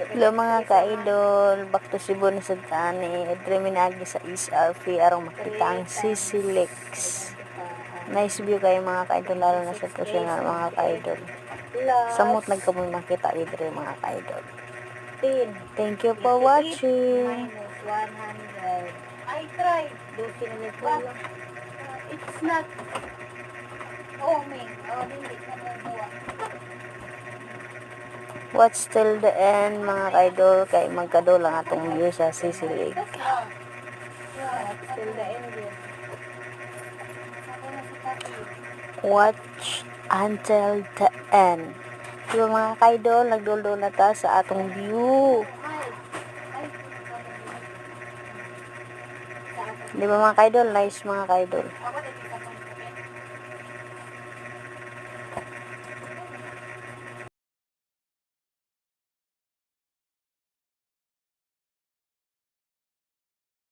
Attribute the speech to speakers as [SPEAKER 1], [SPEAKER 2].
[SPEAKER 1] Hello mga ka-idol, back to Cebu na sa tani. Dreminagi sa SRP arong makita ang Sisilex. Nice view kayo mga ka-idol, lalo na sa personal mga ka-idol. Samot nagkamoy makita dito mga ka-idol. Thank you for watching.
[SPEAKER 2] Minus 100. I tried. But it's not. Oh, me. Oh, hindi ka magawa.
[SPEAKER 1] Watch till the end mga ka-idol, kay magkadulang atong view sa Sisilex.
[SPEAKER 2] Watch till the end yun.
[SPEAKER 1] Watch until the end. Diba mga ka-idol, nagduldo na ta sa atong view. Diba mga ka-idol, nice mga ka-idol.